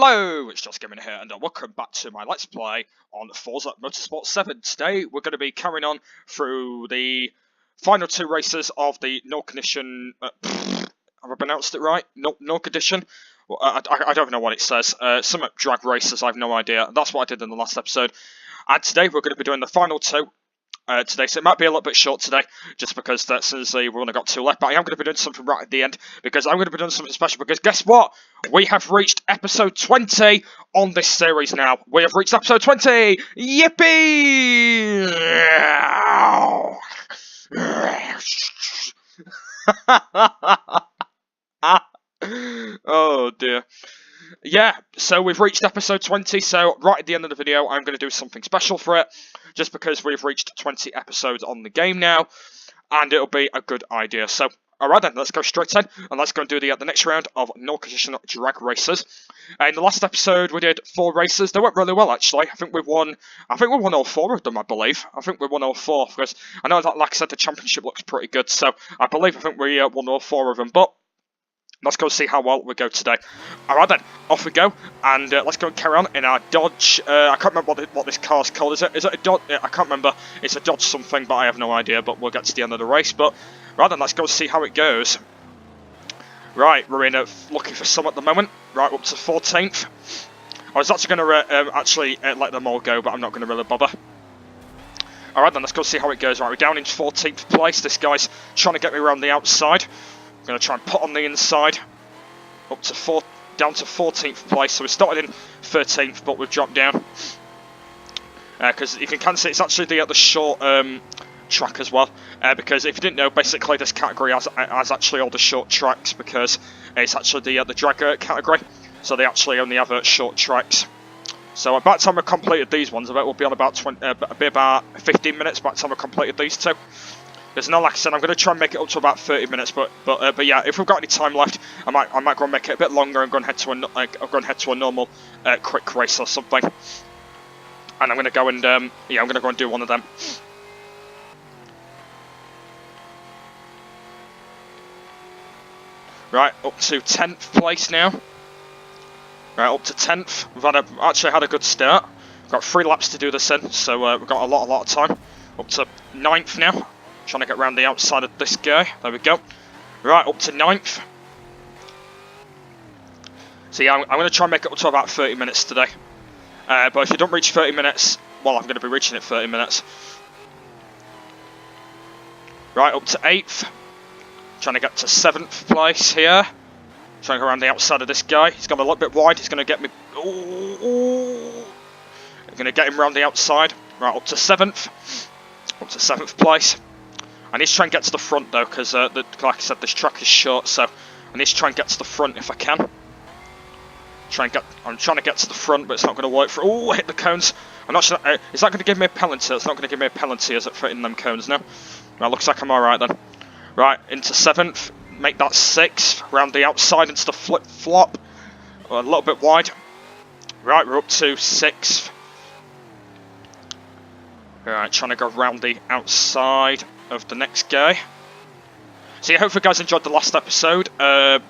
Hello, it's Just Gaming here, and welcome back to my Let's Play on Forza Motorsport 7. Today, we're going to be carrying on through the final two races of the Nork Edition. Have I pronounced it right? Nork Edition? Well, I don't even know what it says. Some drag races, I have no idea. That's what I did in the last episode. And today, we're going to be doing the final two. Today, so it might be a little bit short today, just because since we've only got two left, but I am going to be doing something right at the end, because I'm going to be doing something special, because guess what? We have reached episode 20 on this series now. We have reached episode 20! Yippee! Oh dear. Yeah, so we've reached episode 20, so right at the end of the video, I'm going to do something special for it, just because we've reached 20 episodes on the game now, and it'll be a good idea. So, alright then, let's go straight in, and let's go and do the next round of Nork Edition drag races. In the last episode, we did 4 races. They went really well, actually. I think we won all 4 of them, I believe. I think we won all 4, because I know that, like I said, the championship looks pretty good, so I think we won all 4 of them, but let's go see how well we go today. Alright then, off we go, and let's go and carry on in our Dodge. I can't remember what this car's called. Is it a Dodge? I can't remember. It's a Dodge something, but I have no idea, but we'll get to the end of the race. But right then, let's go see how it goes. Right, we're in looking for some at the moment. Right, up to 14th. I was actually going to let them all go, but I'm not going to really bother. Alright then, let's go see how it goes. Right, we're down in 14th place. This guy's trying to get me around the outside. I'm going to try and put on the inside, down to 14th place. So we started in 13th, but we've dropped down. Because you can see it's actually the short track as well. Because if you didn't know, basically this category has actually all the short tracks, because it's actually the drag category. So they actually only have short tracks. So by the time we've completed these ones, I bet we'll be on about 15 minutes by the time we've completed these two. Because now, like I said, I'm going to try and make it up to about 30 minutes, but yeah, if we've got any time left, I might go and make it a bit longer and go and head to a normal quick race or something. And I'm going to go and I'm going to go and do one of them. Right, up to 10th place now. Right, up to 10th. We've actually had a good start. We've got 3 laps to do this in, so we've got a lot of time. Up to 9th now. Trying to get around the outside of this guy. There we go. Right, up to 9th. So yeah, I'm going to try and make it up to about 30 minutes today. But if you don't reach 30 minutes, well, I'm going to be reaching it 30 minutes. Right, up to 8th. Trying to get to 7th place here. Trying to go around the outside of this guy. He's gone a little bit wide. He's going to get me... Ooh. I'm going to get him around the outside. Right, up to 7th. Up to 7th place. I need to try and get to the front though, because like I said, this track is short, so I need to try and get to the front if I can. I'm trying to get to the front, but it's not going to work for. Oh, hit the cones. I'm not sure. Is that going to give me a penalty? It's not going to give me a penalty, is it, for hitting them cones now? Right, looks like I'm all right then. Right, into 7th. Make that 6th. Round the outside into the flip flop. A little bit wide. Right, we're up to 6th. Right, trying to go round the outside of the next guy. So yeah, hopefully you guys enjoyed the last episode.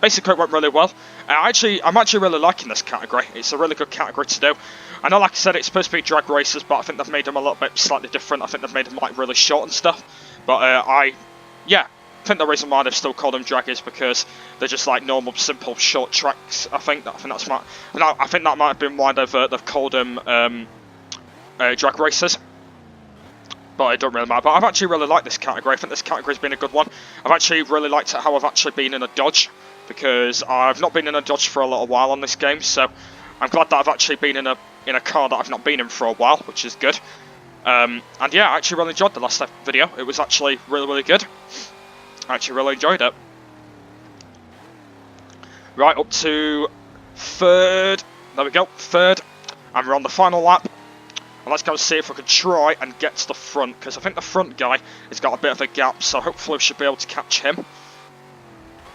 Basically it went really well. I'm actually really liking this category. It's a really good category to do. I know, like I said, it's supposed to be drag races, but I think they've made them a little bit slightly different. I think they've made them like really short and stuff. But I think the reason why they've still called them drag is because they're just like normal, simple, short tracks. I think that might have been why they've called them drag races. But it don't really matter. But I've actually really liked this category. I think this category's been a good one. I've actually really liked how I've actually been in a Dodge, because I've not been in a Dodge for a little while on this game. So I'm glad that I've actually been in a car that I've not been in for a while, which is good. And yeah, I actually really enjoyed the last video. It was actually really good. I actually really enjoyed it. Right, up to 3rd. There we go, 3rd. And we're on the final lap. And let's go see if we can try and get to the front, because I think the front guy has got a bit of a gap, so hopefully we should be able to catch him.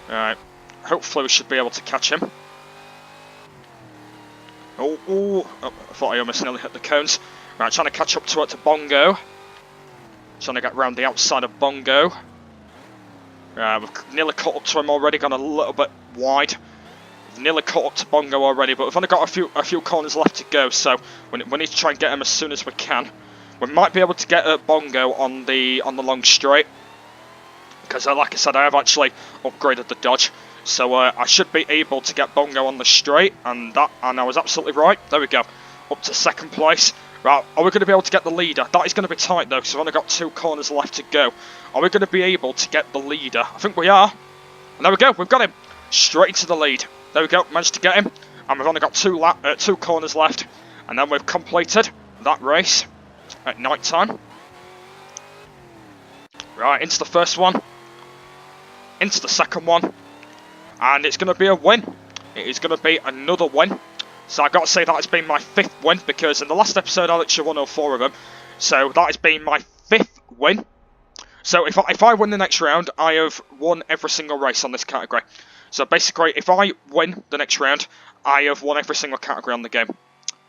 Alright, hopefully we should be able to catch him. Oh, I thought I almost nearly hit the cones. Right, trying to catch up to Bongo. Trying to get round the outside of Bongo. Right, we've nearly caught up to him already, gone a little bit wide. nearly caught up to Bongo already, but we've only got a few corners left to go, so we need to try and get him as soon as we can. We might be able to get Bongo on the long straight, because like I said, I have actually upgraded the dodge, so I should be able to get Bongo on the straight, and I was absolutely right. There we go, up to second place. Right, are we going to be able to get the leader? That is going to be tight though, because we've only got 2 corners left to go. Are we going to be able to get the leader? I think we are. And there we go, we've got him. Straight into the lead. There we go, managed to get him. And we've only got 2 corners left. And then we've completed that race at night time. Right, into the first one. Into the second one. And it's going to be a win. It is going to be another win. So I've got to say that has been my 5th win, because in the last episode I literally won all 4 of them. So that has been my 5th win. So if I win the next round, I have won every single race on this category. So basically, if I win the next round, I have won every single category on the game.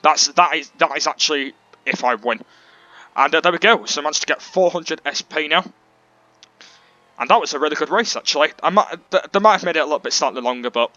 That is actually if I win. And there we go. So I managed to get 400 SP now. And that was a really good race, actually. They might have made it a little bit slightly longer, but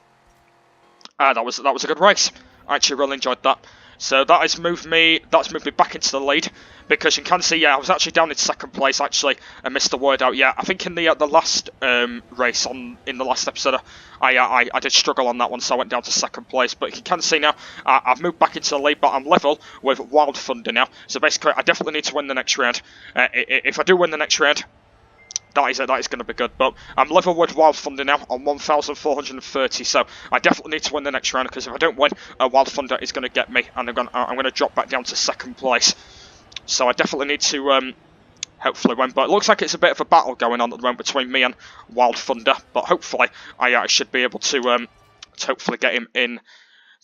that was a good race. I actually really enjoyed that. So that's moved me back into the lead, because you can see, yeah, I was actually down in second place, actually, and missed the word out. Yeah, I think in the last race in the last episode, I did struggle on that one, so I went down to second place. But you can see now, I've moved back into the lead, but I'm level with Wild Thunder now. So basically, I definitely need to win the next round. If I do win the next round, that is going to be good, but I'm level with Wild Thunder now on 1,430, so I definitely need to win the next round, because if I don't win, Wild Thunder is going to get me, and I'm going to drop back down to second place. So I definitely need to hopefully win, but it looks like it's a bit of a battle going on at the moment between me and Wild Thunder, but hopefully I should be able to hopefully get him in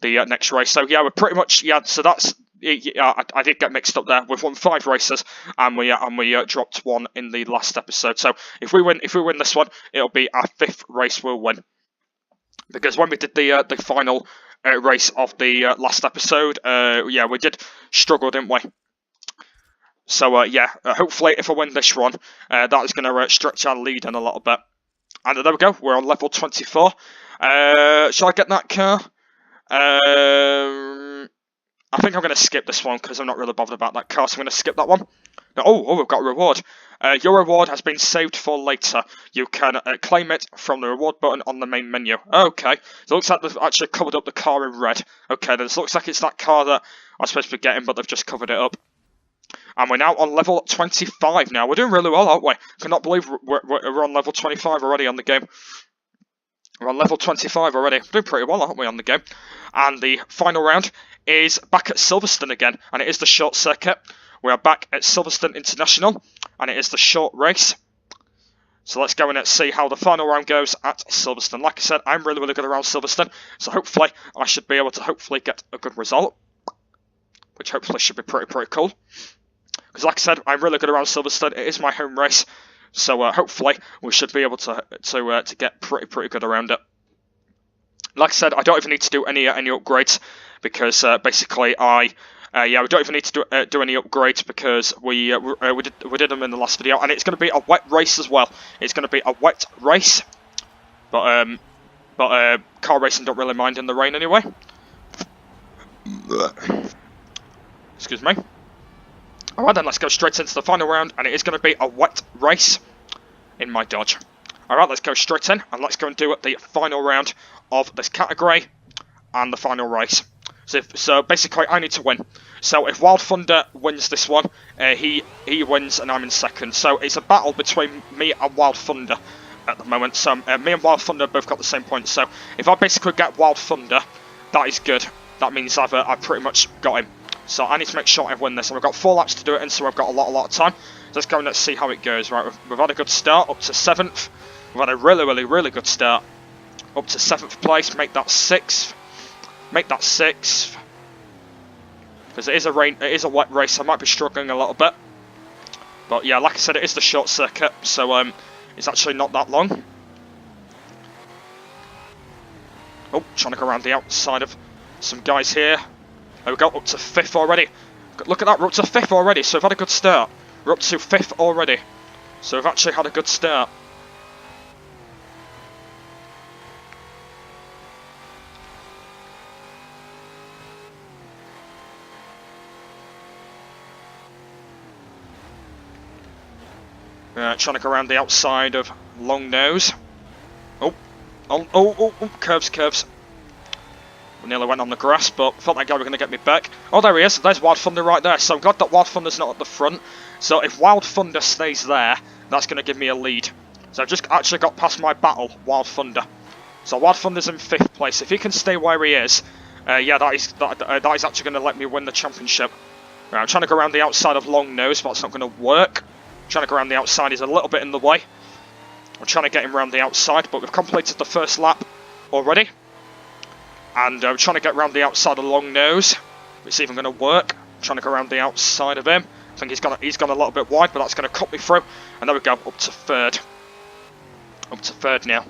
the next race. So yeah, we're pretty much, yeah, so that's... Yeah, I did get mixed up there. We've won 5 races, and we dropped 1 in the last episode. So if we win this one, it'll be our 5th race we'll win. Because when we did the final race of the last episode, yeah, we did struggle, didn't we? So yeah, hopefully if I win this one, that is going to stretch our lead in a little bit. And there we go. We're on level 24. Shall I get that car? I think I'm going to skip this one, because I'm not really bothered about that car, so I'm going to skip that one. Oh, we've got a reward. Your reward has been saved for later. You can claim it from the reward button on the main menu. Okay, so it looks like they've actually covered up the car in red. Okay, then it looks like it's that car that I'm supposed to be getting, but they've just covered it up. And we're now on level 25 now. We're doing really well, aren't we? I cannot believe we're on level 25 already on the game. We're on level 25 already. We're doing pretty well, aren't we, on the game? And the final round is back at Silverstone again, and it is the short circuit. We are back at Silverstone International, and it is the short race. So let's go in and see how the final round goes at Silverstone. Like I said, I'm really good around Silverstone, so hopefully I should be able to get a good result, which hopefully should be pretty cool. Because like I said, I'm really good around Silverstone. It is my home race, so hopefully we should be able to get pretty good around it. Like I said, I don't even need to do any upgrades, because basically we don't even need to do any upgrades, because we did them in the last video, and it's going to be a wet race as well. It's going to be a wet race, but car racing don't really mind in the rain anyway. Excuse me. Alright then, let's go straight into the final round, and it is going to be a wet race in my Dodge. Alright, let's go straight in, and let's go and do the final round of this category and the final race. So basically, I need to win. So if Wild Thunder wins this one, he wins and I'm in second. So it's a battle between me and Wild Thunder at the moment. So me and Wild Thunder both got the same points. So if I basically get Wild Thunder, that is good. That means I've pretty much got him. So I need to make sure I win this. And we've got 4 laps to do it in, so we've got a lot of time. Let's go and let's see how it goes. Right, we've had a good start up to 7th. We've had a really good start up to 7th place. Make that 6th. Make that 6th. Because it is a wet race. I might be struggling a little bit. But yeah, like I said, it is the short circuit, so it's actually not that long. Oh, trying to go around the outside of some guys here. There we go, up to 5th already. Look at that, we're up to 5th already, so we've had a good start. We're up to 5th already. So we've actually had a good start. Trying to go around the outside of Long Nose. Oh, curves. We nearly went on the grass, but thought that guy was going to get me back. Oh, there he is. There's Wild Thunder right there. So I'm glad that Wild Thunder's not at the front. So if Wild Thunder stays there, that's going to give me a lead. So I've just actually got past my battle, Wild Thunder. So Wild Thunder's in 5th place. If he can stay where he is, yeah, that is actually going to let me win the championship. Right, I'm trying to go around the outside of Long Nose, but it's not going to work. Trying to go around the outside, he's a little bit in the way. I'm trying to get him around the outside, but we've completed the first lap already. And I'm trying to get around the outside of Long Nose. It's even going to work. I'm trying to go around the outside of him. I think he's gone a little bit wide, but that's going to cut me through. And there we go, up to 3rd. Up to 3rd now.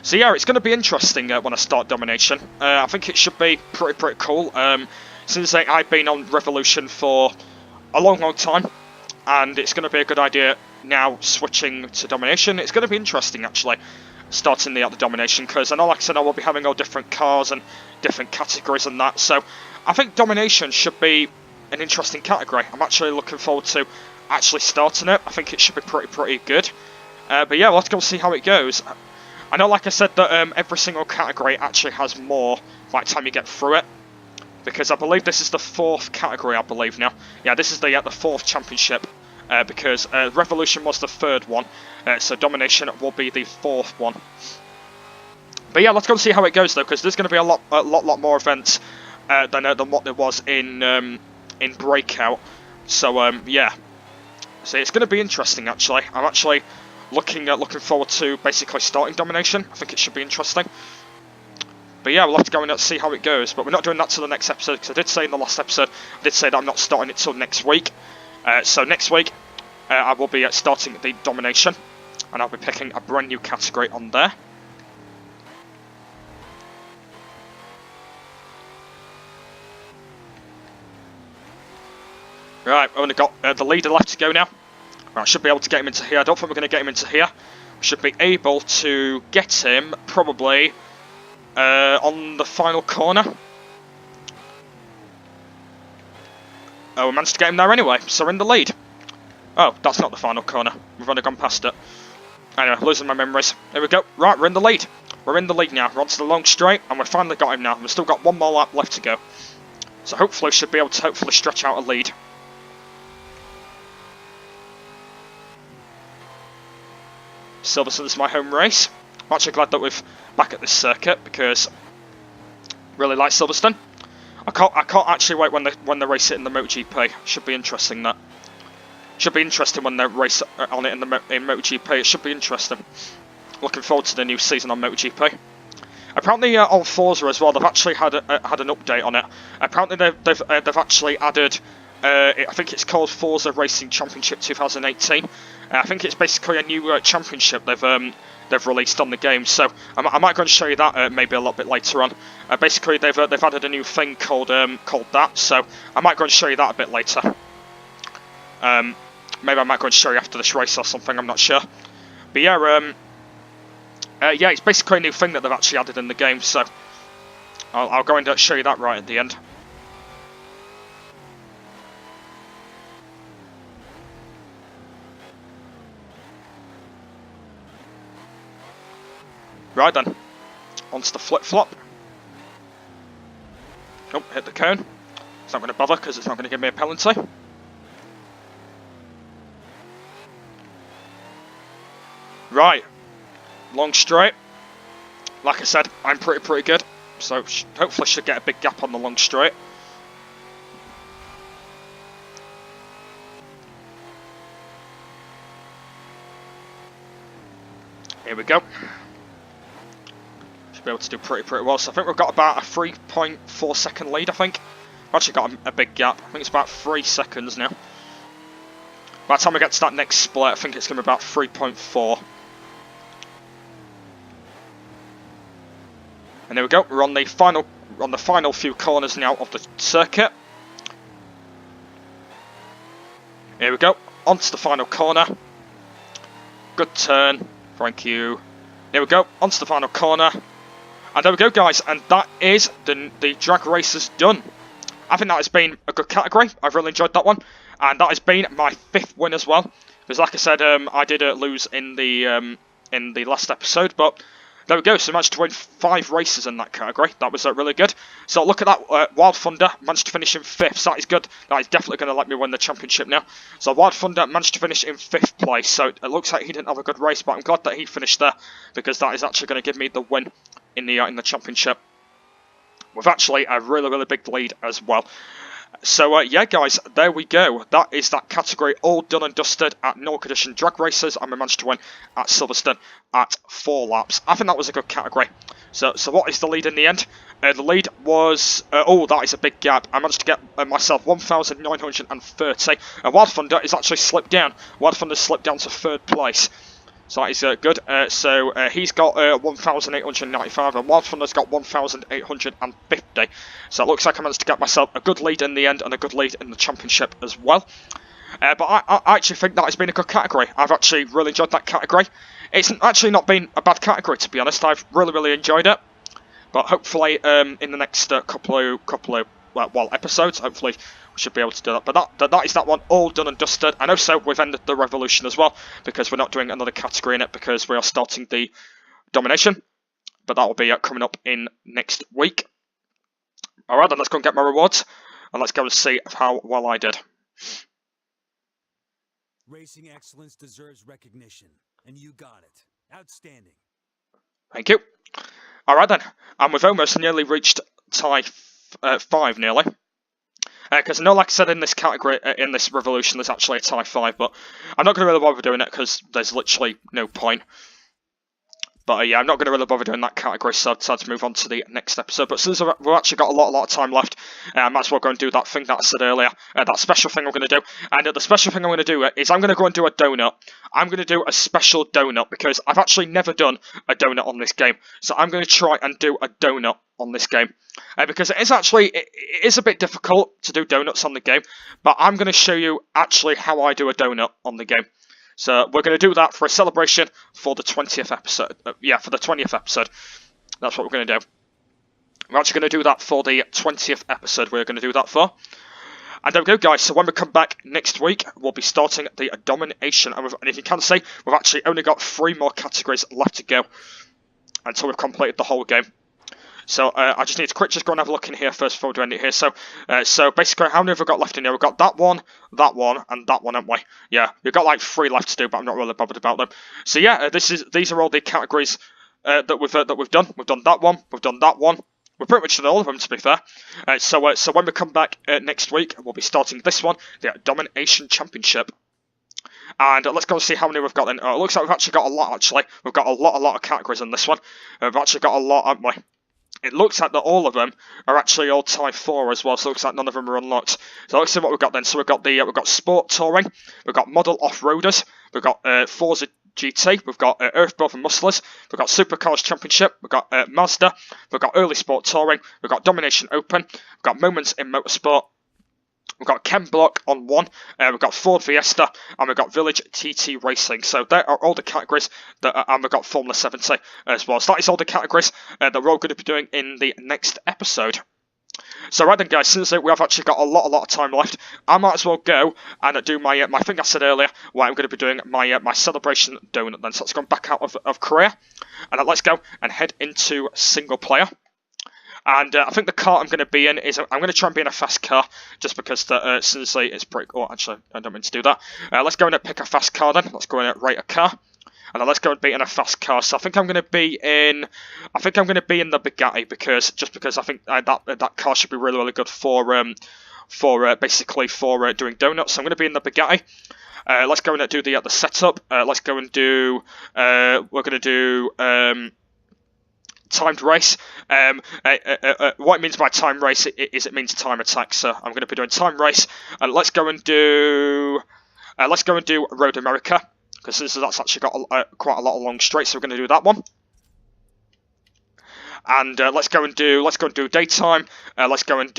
So yeah, it's going to be interesting when I start Domination. I think it should be pretty cool. Since I've been on Revolution for a long time, and it's going to be a good idea now switching to Domination. It's going to be interesting actually, starting the Domination, because I know, like I said, I will be having all different cars and different categories and that. So I think Domination should be an interesting category. I'm actually looking forward to actually starting it. I think it should be pretty good. But yeah, let's go see how it goes. I know, like I said, that every single category actually has more by the time you get through it. Because I believe this is the 4th category, I believe now. Yeah, this is the 4th championship. Because Revolution was the 3rd one. So Domination will be the 4th one. But yeah, let's go and see how it goes though, because there's going to be a lot more events than what there was in Breakout. So yeah. So it's going to be interesting actually. I'm actually looking forward to basically starting Domination. I think it should be interesting. But yeah, we'll have to go and see how it goes. But we're not doing that till the next episode, because I did say in the last episode, I did say that I'm not starting it till next week. So next week, I will be starting the Domination, and I'll be picking a brand new category on there. Right, I've only got the leader left to go now. Right, I should be able to get him into here. I don't think we're going to get him into here. We should be able to get him probably on the final corner. Oh, we managed to get him there anyway, so we're in the lead. Oh, that's not the final corner. We've only gone past it. Anyway, losing my memories. Here we go. Right, we're in the lead. We're in the lead now. We're onto the long straight, and we've finally got him now. We've still got one more lap left to go. So hopefully we should be able to stretch out a lead. Silverstone's my home race. I'm actually glad that we're back at this circuit, because I really like Silverstone. I can't actually wait when they race it in the MotoGP. Should be interesting, that. Should be interesting when they race on it in MotoGP. It should be interesting. Looking forward to the new season on MotoGP. Apparently on Forza as well, they've actually had an update on it. Apparently they've actually added. I think it's called Forza Racing Championship 2018. I think it's basically a new championship they've released on the game. So I might go and show you that maybe a little bit later on. Basically they've added a new thing called that. So I might go and show you that a bit later. Maybe I might go and show you after this race or something. I'm not sure. But yeah, yeah, it's basically a new thing that they've actually added in the game. So I'll go and show you that right at the end. Right then, onto the flip-flop. Oh, hit the cone. It's not going to bother because it's not going to give me a penalty. Right, long straight. Like I said, I'm pretty good, so hopefully should get a big gap on the long straight. Here we go. Should be able to do pretty well. So I think we've got about a 3.4 second lead. I think we've actually got a big gap. I think it's about 3 seconds now. By the time we get to that next split, I think it's going to be about 3.4. And there we go. We're on the final few corners now of the circuit. Here we go. Onto the final corner. Good turn. Thank you. Here we go. Onto the final corner. And there we go, guys. And that is the drag races done. I think that has been a good category. I've really enjoyed that one. And that has been my 5th win as well. Because like I said, I did lose in the last episode, but there we go. So I managed to win 5 races in that category. That was really good. So look at that. Wild Thunder managed to finish in 5th. So that is good. That is definitely going to let me win the championship now. So Wild Thunder managed to finish in 5th place. So it looks like he didn't have a good race, but I'm glad that he finished there because that is actually going to give me the win in the championship. With actually a really big lead as well. So yeah guys, there we go. That is that category all done and dusted at Nordic Edition Drag Races, and we managed to win at Silverstone at 4 laps. I think that was a good category. So what is the lead in the end? The lead was, oh, that is a big gap. I managed to get myself 1,930, and Wild Thunder is actually slipped down. Wild Thunder slipped down to 3rd place. So that is good. So he's got 1,895 and Wild Thunder's got 1,850. So it looks like I managed to get myself a good lead in the end and a good lead in the championship as well. But I actually think that has been a good category. I've actually really enjoyed that category. It's actually not been a bad category, to be honest. I've really enjoyed it. But hopefully in the next couple of episodes, hopefully we should be able to do that. But that is that one all done and dusted. And also we've ended the Revolution as well, because we're not doing another category in it because we are starting the Domination. But that will be coming up in next week. Alright, then let's go and get my rewards. And let's go and see how well I did. Racing excellence deserves recognition, and you got it. Outstanding. Thank you. Alright then, and we've almost nearly reached tie 5 nearly. Because I know, like I said, in this category, in this Revolution, there's actually a tie 5, but I'm not going to really bother doing it because there's literally no point. But yeah, I'm not going to really bother doing that category, so I've decided to move on to the next episode. But since we've actually got a lot of time left, I might as well go and do that thing that I said earlier, that special thing I'm going to do. And the special thing I'm going to do is I'm going to go and do a donut. I'm going to do a special donut because I've actually never done a donut on this game. So I'm going to try and do a donut on this game. Because it is a bit difficult to do donuts on the game, but I'm going to show you actually how I do a donut on the game. So we're going to do that for a celebration for the 20th episode. Yeah, for the 20th episode. That's what we're going to do. We're actually going to do that for the 20th episode. We're going to do that for. And there we go, guys. So when we come back next week, we'll be starting the Domination. And if you can see, we've actually only got 3 more categories left to go until we've completed the whole game. So I just need to quick just go and have a look in here first before we do anything here. So basically, how many have we got left in here? We've got that one, and that one, haven't we? Yeah, we've got like 3 left to do, but I'm not really bothered about them. So yeah, these are all the categories that we've done. We've done that one. We've done that one. We've pretty much done all of them, to be fair. So when we come back next week, we'll be starting this one, the Domination Championship. And let's go and see how many we've got in. It looks like we've actually got a lot, actually. We've got a lot of categories in this one. We've actually got a lot, haven't we? It looks like that all of them are actually all tie 4 as well, so it looks like none of them are unlocked. So let's see what we've got then. So we've got Sport Touring, we've got Model Off-Roaders, we've got Forza GT, we've got Earthbound and Musclers, we've got Supercars Championship, we've got Mazda, we've got Early Sport Touring, we've got Domination Open, we've got Moments in Motorsport, we've got Ken Block on 1, we've got Ford Fiesta, and we've got Village TT Racing. So there are all the categories, and we've got Formula 70 as well. So that is all the categories that we're all going to be doing in the next episode. So right then, guys, since we have actually got a lot of time left, I might as well go and do my thing I said earlier, where I'm going to be doing my celebration donut then. So let's go back out of career, and let's go and head into single player. And I think the car I'm going to be in is, I'm going to try and be in a fast car, just because seriously it's pretty, oh actually I don't mean to do that. Let's go and pick a fast car then, let's go and rate a car. And then let's go and be in a fast car. So I think I'm going to be in, the Bugatti, because I think that car should be really good for basically for doing donuts. So I'm going to be in the Bugatti. Let's go and do the setup. Let's go and do, we're going to do timed race. What it means by time race is it means time attack. So I'm going to be doing time race. And let's go and do Road America, because that's actually got quite a lot of long straights. So we're going to do that one. And let's go and do daytime. Let's go and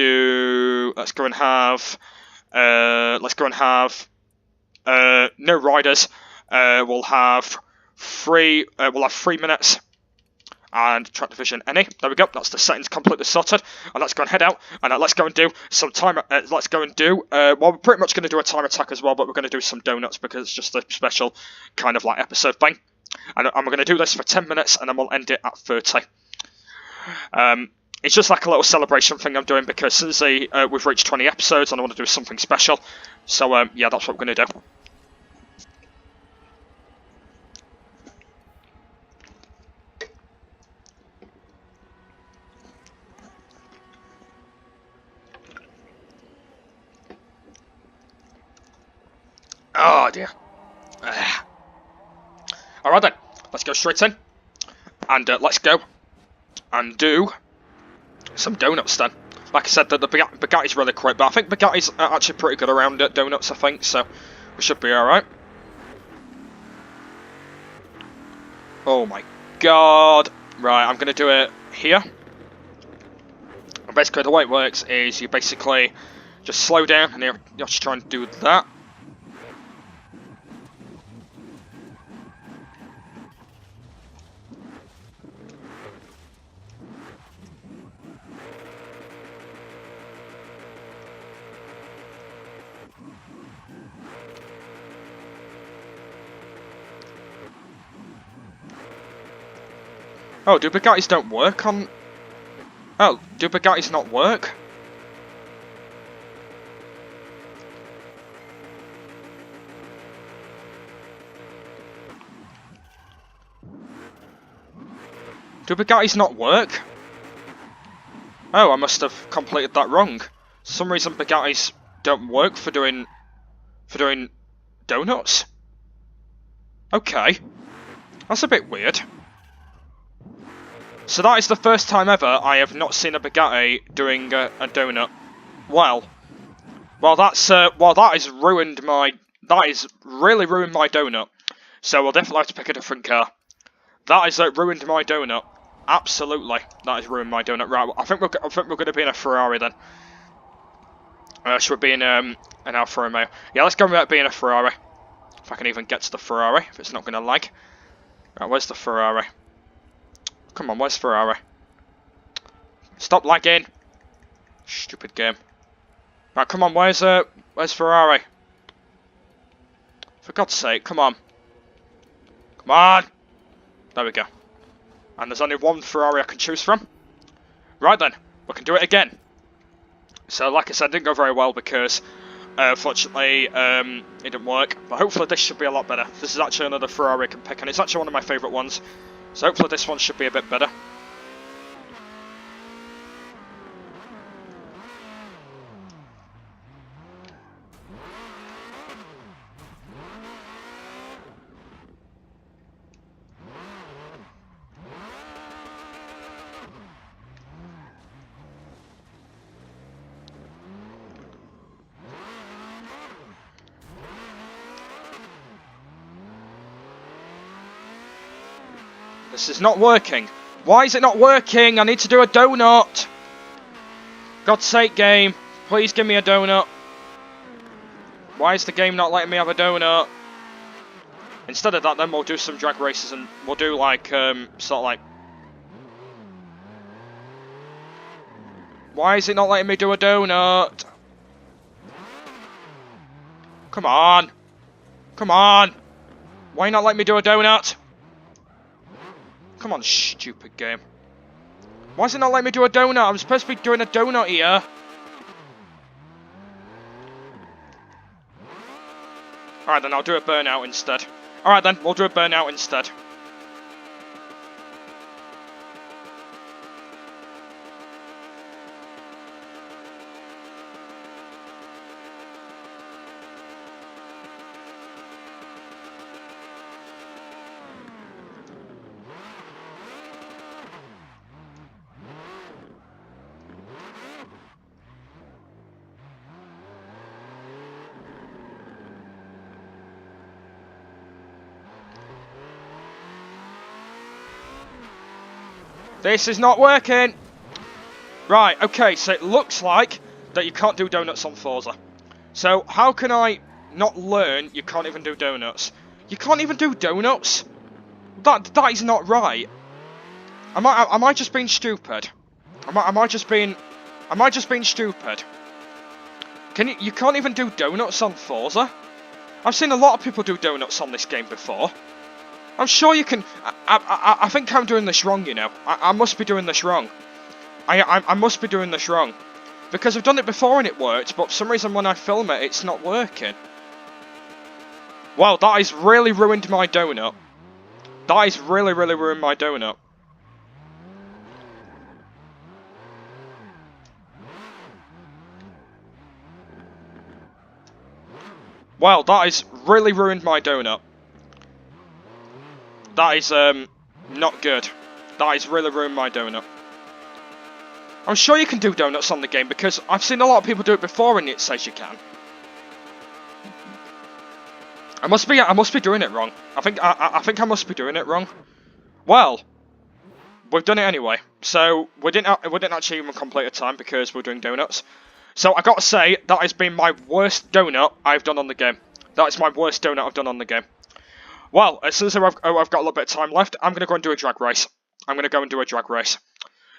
have no riders. We'll have 3 minutes. and track division any. There we go. That's the settings completely sorted. And let's go and head out. And let's go and do some time. Let's go and do. Well, we're pretty much going to do a time attack as well, but we're going to do some donuts because it's just a special kind of like episode thing. And we're going to do this for 10 minutes, and then we'll end it at 30. It's just like a little celebration thing I'm doing because since we've reached 20 episodes and I want to do something special. So, yeah, that's what we're going to do. Oh, dear. Alright then, let's go straight in. And let's go and do some donuts then. Like I said, the Bugatti's really quick, but I think Bugatti's actually pretty good around donuts, I think, so we should be alright. Oh my god. Right, I'm going to do it here. And basically the way it works is you basically just slow down and you have to try and do that. Oh, do Bugattis don't work on... Oh, do Bugattis not work? Do Bugattis not work? Oh, I must have completed that wrong. For some reason Bugattis don't work for doing donuts. Okay. That's a bit weird. So that is the first time ever I have not seen a Bugatti doing a donut. Well, that has ruined my... That has really ruined my donut. So we'll definitely have to pick a different car. That has ruined my donut. Absolutely, that has ruined my donut. Right, I think we're going to be in a Ferrari then. Should we be in an Alfa Romeo? Yeah, let's go and be in a Ferrari. If I can even get to the Ferrari, if it's not going to lag. Right, where's the Ferrari? Come on, where's Ferrari? Stop lagging. Stupid game. Right, come on, where's Ferrari? For God's sake, come on. Come on! There we go. And there's only one Ferrari I can choose from. Right then, we can do it again. So, like I said, it didn't go very well because, unfortunately, it didn't work. But hopefully this should be a lot better. This is actually another Ferrari I can pick, and it's actually one of my favourite ones. So hopefully this one should be a bit better. This is not working. Why is it not working? I need to do a donut. God's sake, game. Please give me a donut. Why is the game not letting me have a donut? Instead of that, then we'll do some drag races and we'll do like, sort of like... Why is it not letting me do a donut? Come on. Come on. Why not let me do a donut? Come on, stupid game. Why is it not letting me do a donut? I'm supposed to be doing a donut here. Alright then, I'll do a burnout instead. Alright then, we'll do a burnout instead. This is not working! Right, okay, so it looks like that you can't do donuts on Forza. So, how can I not learn you can't even do donuts? You can't even do donuts? That is not right. Am I just being stupid? Am I just being stupid? You can't even do donuts on Forza? I've seen a lot of people do donuts on this game before. I'm sure you can. I think I'm doing this wrong, you know. I must be doing this wrong. I must be doing this wrong. Because I've done it before and it worked, but for some reason when I film it, it's not working. Wow, that has really ruined my donut. That has really ruined my donut. Wow, that has really ruined my donut. That is, not good. That has really ruined my donut. I'm sure you can do donuts on the game because I've seen a lot of people do it before and it says you can. I must be doing it wrong. I think I must be doing it wrong. Well, we've done it anyway. So we didn't actually even complete a time because we're doing donuts. So I gotta say that has been my worst donut I've done on the game. That is my worst donut I've done on the game. Well, as soon as I've got a little bit of time left, I'm gonna go and do a drag race. I'm gonna go and do a drag race.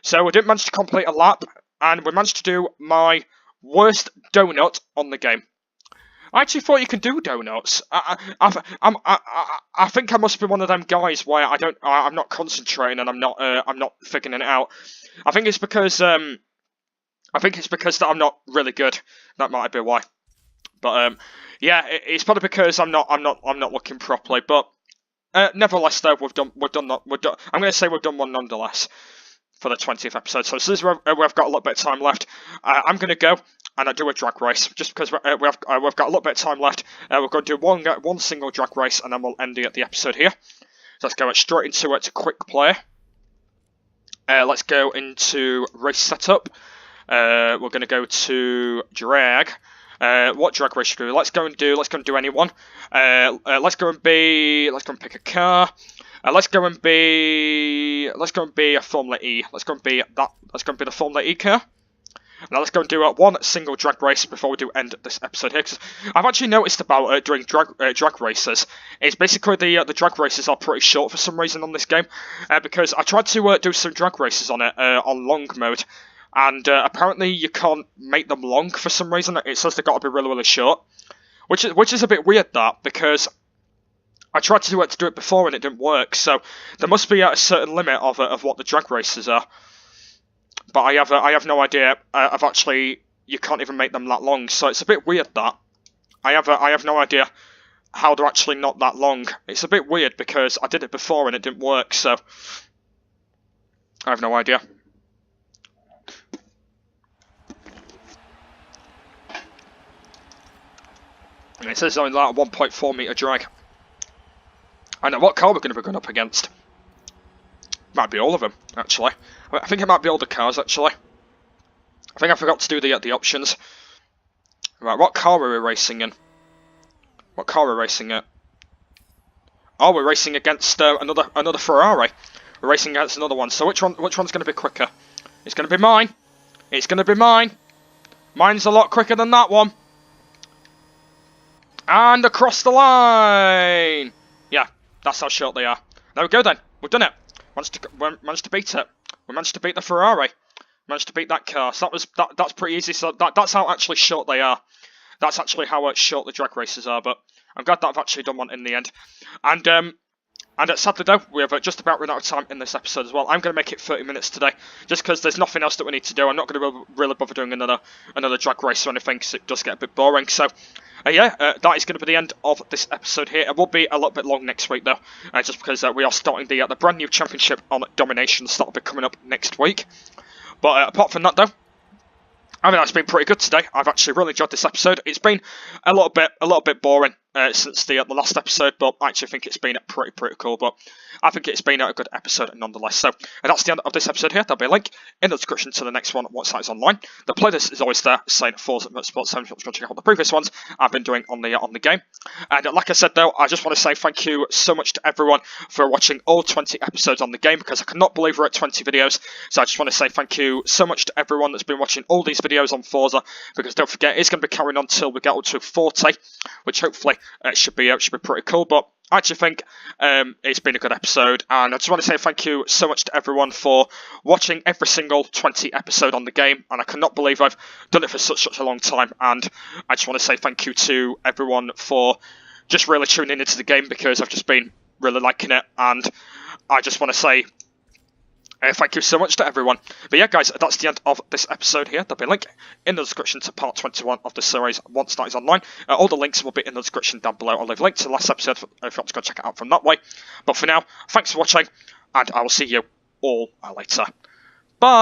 So we didn't manage to complete a lap, and we managed to do my worst donut on the game. I actually thought you could do donuts. I think I must be one of them guys where I'm not concentrating and I'm not figuring it out. I think it's because that I'm not really good. That might be why. But yeah, it's probably because I'm not looking properly. But nevertheless, though, we've done. I'm going to say we've done one nonetheless for the 20th episode. So as soon as we've got a little bit of time left, I'm going to go and I do a drag race, just because we've got a little bit of time left. We're going to do one single drag race, and then we'll end the episode here. So let's go straight into it. Quick play. Let's go into race setup. We're going to go to drag. What drag race should we do? Let's go and do anyone. Let's go and pick a car. Let's go and be a Formula E. Let's go and be the Formula E car. Now let's go and do one single drag race before we do end this episode here. Because I've actually noticed about doing drag races is basically the drag races are pretty short for some reason on this game. Because I tried to do some drag races on it on long mode, and apparently you can't make them long for some reason. It says they've got to be really short, which is a bit weird, that, because I tried to do it before and it didn't work. So there must be a certain limit of what the drag races are. But I have no idea of actually, you can't even make them that long, so it's a bit weird that. I have no idea how they're actually not that long. It's a bit weird because I did it before and it didn't work, so I have no idea. And it says only like a 1.4 meter drag. I know what car we're going to be going up against. Might be all of them, actually. I think it might be all the cars, actually. I think I forgot to do the options. Right, what car are we racing in? What car are we racing at? Oh, we're racing against another Ferrari. We're racing against another one. So which one's going to be quicker? It's going to be mine. It's going to be mine. Mine's a lot quicker than that one. And across the line. Yeah, that's how short they are. There we go then. We've done it. Managed to beat it. We managed to beat the Ferrari. Managed to beat that car. So that's pretty easy. So that's how actually short they are. That's actually how short the drag races are. But I'm glad that I've actually done one in the end. And sadly though, we have just about run out of time in this episode as well. I'm going to make it 30 minutes today, just because there's nothing else that we need to do. I'm not going to really bother doing another drag race or anything, because it does get a bit boring. So yeah, that is going to be the end of this episode here. It will be a little bit long next week though, just because we are starting the brand new championship on Dominations that will be coming up next week. But apart from that though, I mean, that's been pretty good today. I've actually really enjoyed this episode. It's been a little bit boring since the last episode, but I actually think it's been pretty cool. But I think it's been a good episode nonetheless. So that's the end of this episode here. There'll be a link in the description to the next one. What site is online? The playlist is always there, saying Forza Motorsport. So if you want to check out the previous ones I've been doing on the game. And like I said though, I just want to say thank you so much to everyone for watching all 20 episodes on the game, because I cannot believe we're at 20 videos. So I just want to say thank you so much to everyone that's been watching all these videos on Forza, because don't forget, it's going to be carrying on till we get up to 40, which hopefully it should be pretty cool. But I actually think it's been a good episode, and I just want to say thank you so much to everyone for watching every single 20 episode on the game, and I cannot believe I've done it for such a long time, and I just want to say thank you to everyone for just really tuning into the game, because I've just been really liking it, and I just want to say thank you so much to everyone. But yeah, guys, that's the end of this episode here. There'll be a link in the description to part 21 of the series once that is online. All the links will be in the description down below. I'll leave a link to the last episode if you want to go check it out from that way. But for now, thanks for watching, and I will see you all later. Bye!